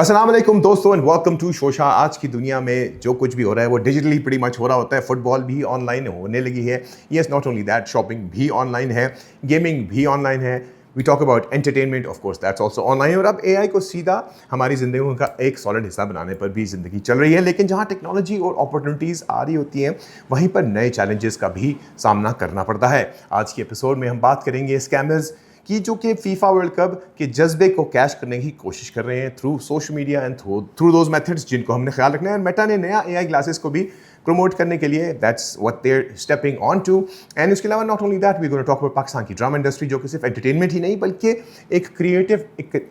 अस्सलाम वालेकुम दोस्तों एंड वेलकम टू शोशा। आज की दुनिया में जो कुछ भी हो रहा है वो डिजिटली pretty much हो रहा होता है। फुटबॉल भी ऑनलाइन होने लगी है। Yes, not only that, shopping भी ऑनलाइन है, गेमिंग भी ऑनलाइन है। We talk about entertainment, of course that's also online. और अब एआई को सीधा हमारी ज़िंदगी का एक सॉलिड हिस्सा बनाने पर भी ज़िंदगी चल रही है। लेकिन जहाँ टेक्नोलॉजी और अपॉर्चुनिटीज़ आ रही होती हैं वहीं पर नए चैलेंजेस का भी सामना करना पड़ता है। आज की एपिसोड में हम बात करेंगे स्कैमर्स कि जो कि फीफा वर्ल्ड कप के जज्बे को कैश करने की कोशिश कर रहे हैं through social media and through those methods जिनको हमने ख्याल रखना है। और मेटा ने नया एआई ग्लासेस को भी प्रमोट करने के लिए that's what they're stepping on to. And इसके अलावा not only that we gonna talk about Pakistan की ड्रामा इंडस्ट्री जो कि सिर्फ एंटरटेनमेंट ही नहीं बल्कि एक क्रिएटिव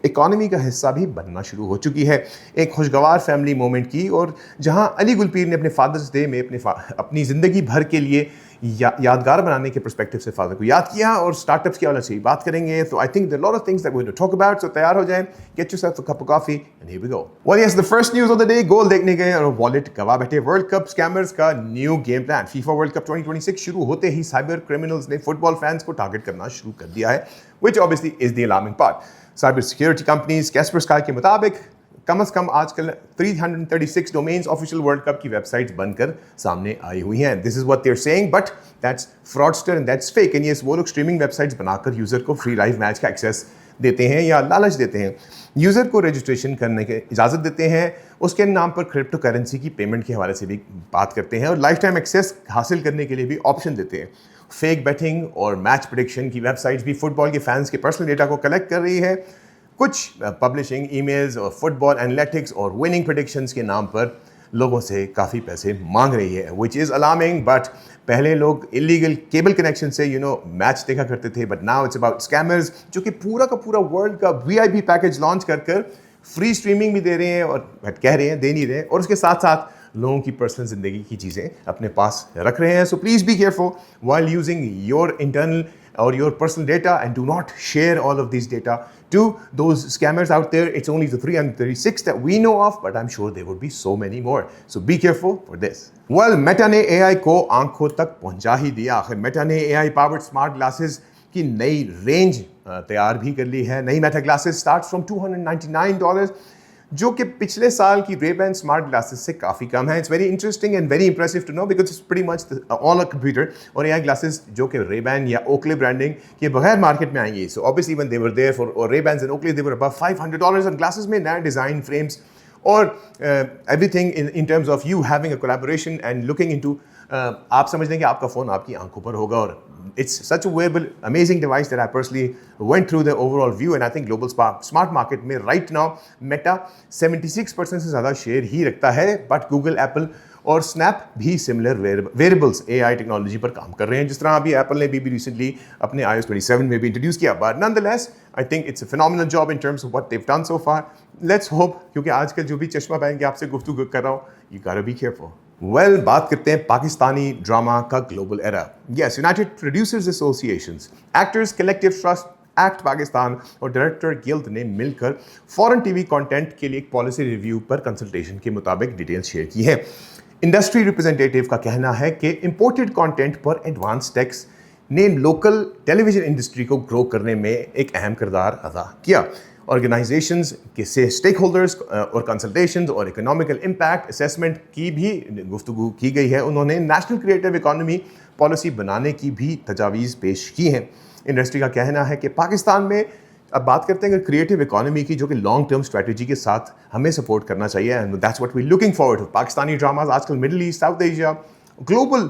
इकोनॉमी का हिस्सा भी बनना शुरू हो चुकी है। एक खुशगवार फैमिली मोमेंट की, और जहां अली गुलपीर ने अपने फादर्स डे में अपनी ज़िंदगी भर के लिए यादगार बनाने के पर्सपेक्टिव से फादर को याद किया, और स्टार्टअप्स की वाले से ही बात करेंगे। तो I think there lot of things that we will talk about. So तैयार हो जाएं, get yourself a cup of coffee and here we go. Well yes, the first news of the day, goal देखने गए और wallet गवा बैठे। World Cup scammers का new game plan. FIFA World Cup 2026 शुरू होते ही साइबर क्रिमिनल्स ने फुटबॉल फैंस को टारगेट करना शुरू कर दिया है, which obviously is the alarming part. Cyber security companies Kaspersky के मुताबिक कम से कम आजकल 336 डोमेन्स ऑफिशियल वर्ल्ड कप की वेबसाइट्स बनकर सामने आई हुई हैं। This is what they are saying, but that's fraudster and that's fake. And yes, वो लोग स्ट्रीमिंग वेबसाइट्स बनाकर यूजर को फ्री लाइव मैच का एक्सेस देते हैं या लालच देते हैं, यूजर को रजिस्ट्रेशन करने की इजाज़त देते हैं, उसके नाम पर क्रिप्टो करेंसी की पेमेंट के हवाले से भी बात करते हैं, और लाइफ टाइम एक्सेस हासिल करने के लिए भी ऑप्शन देते हैं। फेक बेटिंग और मैच प्रेडिक्शन की वेबसाइट्स भी फुटबॉल के फैंस के पर्सनल डेटा को कलेक्ट कर रही है। कुछ पब्लिशिंग ईमेल्स और फुटबॉल एनालिटिक्स और विनिंग प्रेडिक्शंस के नाम पर लोगों से काफ़ी पैसे मांग रही है, विच इज़ अलार्मिंग। बट पहले लोग इलीगल केबल कनेक्शन से मैच देखा करते थे, but now it's about scammers जो कि पूरा का पूरा वर्ल्ड का वीआईपी पैकेज लॉन्च कर फ्री स्ट्रीमिंग भी दे रहे हैं, और कह रहे हैं दे नहीं रहे, और उसके साथ साथ लोगों की पर्सनल ज़िंदगी की चीज़ें अपने पास रख रहे हैं। So please be careful while using your internal or your personal data, and do not share all of these data to those scammers out there. It's only the 336 that we know of, but I'm sure there would be so many more. So be careful for this. Well, Meta ने AI को आंखों तक पहुंचा ही दिया। आखिर Meta ने AI powered smart glasses की नई रेंज तैयार भी कर ली है। नई Meta glasses starts from $299, जो कि पिछले साल की Ray-Ban स्मार्ट ग्लासेस से काफ़ी कम है। It's very interesting and very impressive to know because it's pretty much all a computer. और एआई ग्लासेस जो कि Ray-Ban या Oakley ब्रांडिंग के बगैर मार्केट में आएंगी। So obviously when they were there for Ray-Bans and Oakley, they were above $500, और glasses में नया डिज़ाइन, फ्रेम्स और everything in terms of you having a collaboration and looking into, आप समझ लें कि आपका फ़ोन आपकी आंखों पर होगा। और it's such a wearable, amazing device that I personally went through the overall view, and I think global smart market में right now Meta 76% से ज़्यादा शेयर ही रखता है, but Google, Apple और Snap भी सिमिलर वेरेबल्स AI टेक्नोलॉजी पर काम कर रहे हैं, जिस तरह अभी Apple ने भी रिसेंटली अपने iOS 27 में भी इंट्रोड्यूस किया। But nonetheless, I think it's a phenomenal job in terms of what they've done so far. Let's hope, क्योंकि आजकल जो भी चश्मा पहन के आपसे गुफ्तगू कर रहा हूँ, you gotta be careful. Well, बात करते हैं पाकिस्तानी ड्रामा का global era. Yes, United producers associations, actors collective trust, act Pakistan और डायरेक्टर गिल्ड ने मिलकर फॉरेन टीवी कंटेंट के लिए एक पॉलिसी रिव्यू पर कंसल्टेशन के मुताबिक डिटेल शेयर की है। इंडस्ट्री रिप्रेजेंटेटिव का कहना है कि इंपोर्टेड कंटेंट पर एडवांस टैक्स ने लोकल टेलीविजन इंडस्ट्री को ग्रो करने में एक अहम किरदार अदा किया। ऑर्गेनाइजेशंस के से स्टेक होल्डर्स और कंसल्टेशंस और इकोनॉमिकल इम्पैक्ट असेसमेंट की भी गुफ्तगू की गई है। उन्होंने नेशनल क्रिएटिव इकोनॉमी पॉलिसी बनाने की भी तजावीज़ पेश की हैं। इंडस्ट्री का कहना है कि पाकिस्तान में अब बात करते हैं क्रिएटिव इकोनॉमी की, जो कि लॉन्ग टर्म स्ट्रेटजी के साथ हमें सपोर्ट करना चाहिए, and that's what we looking forward. Pakistani dramas आजकल Middle East, South Asia, global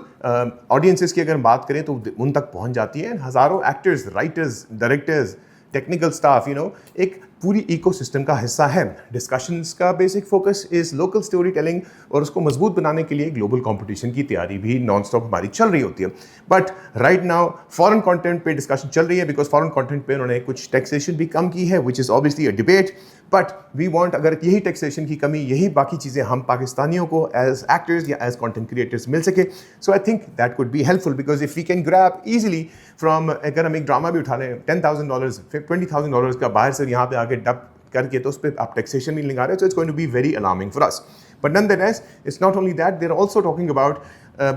audiences की अगर बात करें तो उन तक पहुंच जाती है। हज़ारों actors, writers, directors, technical staff एक पूरी इकोसिस्टम का हिस्सा है। डिस्कशंस का basic focus is local story telling, और उसको मजबूत बनाने के लिए ग्लोबल कंपटीशन की तैयारी भी नॉन स्टॉप हमारी चल रही होती है। But right now foreign content पे डिस्कशन चल रही है, बिकॉज फॉरेन कंटेंट पे उन्होंने कुछ टैक्सेशन भी कम की है, which is obviously a debate. But we want, अगर यही टैक्सेशन की कमी, यही बाकी चीज़ें हम पाकिस्तानियों को एज एक्टर्स या एज कंटेंट क्रिएटर्स मिल सके, so I think that could be helpful. Because if we can grab easily from, अगर हम एक ड्रामा भी उठा लें $10,000 फिर $20,000 का बाहर से यहाँ पे आके डब करके, तो उस पर आप टैक्सेशन नहीं लगा रहे, so it's going to be very alarming for us. But nonetheless, it's not only that, they're also talking about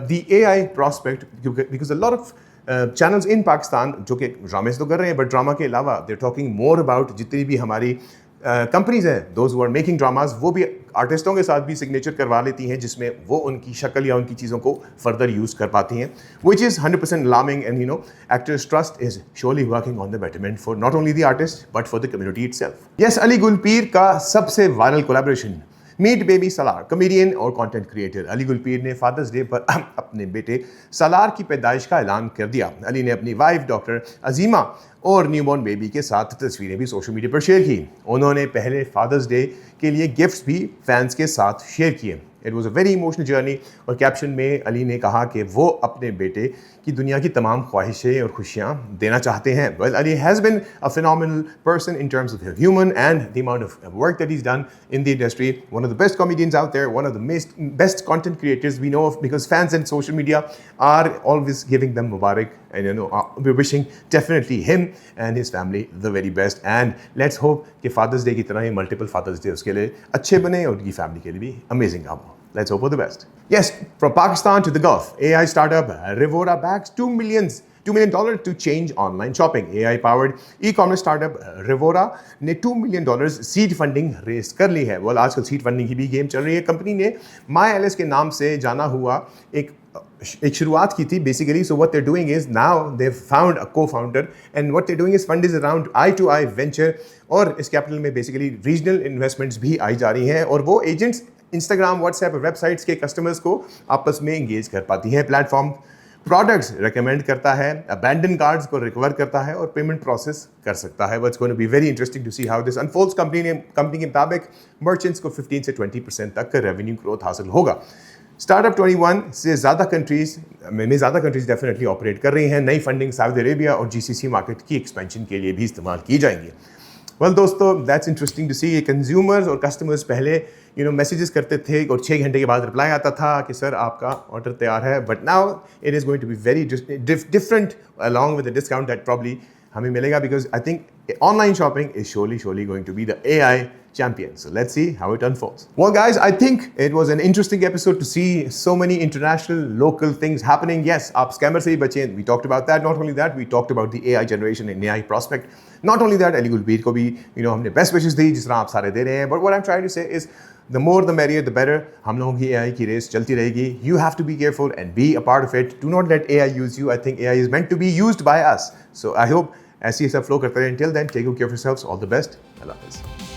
the AI prospect, because a lot of channels in Pakistan जो कि ड्रामे से तो कर रहे हैं, बट ड्रामा के अलावा देर टॉकिंग मोर अबाउट जितनी भी हमारी कंपनीज हैं those who are making dramas, वो भी आर्टिस्टों के साथ भी सिग्नेचर करवा लेती हैं जिसमें वो उनकी शक्ल या उनकी चीज़ों को फर्दर यूज़ कर पाती हैं, which is 100% alarming and actors trust is surely working on the betterment for not only the artist but for the community itself. Yes, Ali Gulpir का सबसे viral collaboration, meet baby Salar, comedian और कंटेंट क्रिएटर अली गुलपीर ने Father's day पर अपने बेटे सलार की पैदाइश का ऐलान कर दिया। अली ने अपनी वाइफ डॉक्टर अजीमा और न्यूबॉर्न बेबी के साथ तस्वीरें भी सोशल मीडिया पर शेयर की। उन्होंने पहले फादर्स डे के लिए गिफ्ट्स भी फैंस के साथ शेयर किए। It was a very emotional journey और कैप्शन में अली ने कहा कि वो अपने बेटे की दुनिया की तमाम ख्वाहिशें और खुशियाँ देना चाहते हैं। Well, Ali has been a phenomenal person in terms of human and the amount of work that is done in the industry, one of the best comedians out there, one of the best content creators we know of, because fans and social media are always giving them Mubarak, and we're wishing definitely him and his family the very best, and let's hope कि Father's Day की तरह ही multiple Father's Day उसके लिए अच्छे बने और उनकी family के लिए भी अमेजिंग काम हो। Let's hope for the best. Yes, from Pakistan to the Gulf, AI startup Revora backs $2 million to change online shopping. AI-powered e-commerce startup Revora ने $2 million सीड फंडिंग रेस कर ली है। well, आजकल seed funding की भी game चल रही है। Company ने MyAlice के नाम से जाना हुआ एक शुरुआत की थी basically. So what they doing is now they found a co-founder and what they doing is fund is around I2I venture, और इस कैपिटल में बेसिकली रीजनल इन्वेस्टमेंट्स भी आई जा रही हैं और वो एजेंट्स इंस्टाग्राम, व्हाट्सएप और वेबसाइट्स के कस्टमर्स को आपस में इंगेज कर पाती हैं। प्लेटफॉर्म प्रोडक्ट्स रिकमेंड करता है, अबैंडन कार्ड्स को रिकवर करता है और पेमेंट प्रोसेस कर सकता है। It's going to be very interesting to see how this unfolds. Company के मुताबिक मर्चेंट्स को 15 से 20% तक का रेवेन्यू ग्रोथ हासिल होगा। स्टार्टअप 21 से ज़्यादा कंट्रीज डेफिनेटली ऑपरेट कर रही हैं। नई फंडिंग सऊदी अरेबिया और GCC मार्केट की एक्सपेंशन के लिए भी इस्तेमाल की जाएंगी। वेल दोस्तों, दैट्स इंटरेस्टिंग टू सी। ये कंज्यूमर्स और कस्टमर्स पहले मैसेजेस करते थे और 6 घंटे के बाद रिप्लाई आता था कि सर आपका ऑर्डर तैयार है, but now it is going to be very different along with the discount that probably हमें मिलेगा, because I think online shopping is surely going to be the AI champion. So let's see how it unfolds. Well guys, I think it was an interesting episode to see so many international local things happening. Yes, aap scammer se hi bache. We talked about that. Not only that, we talked about the AI generation and AI prospect. Not only that, Ali Gulbir ko bhi humne best wishes di jis tarah aap sare de rahe hain. But what I'm trying to say is the more the merrier, the better. हम लोगों की AI की race चलती रहेगी. You have to be careful and be a part of it. Do not let AI use you. I think AI is meant to be used by us. So I hope ऐसी सब flow करते रहें. Until then, take good care of yourselves. All the best. Allah Hafiz.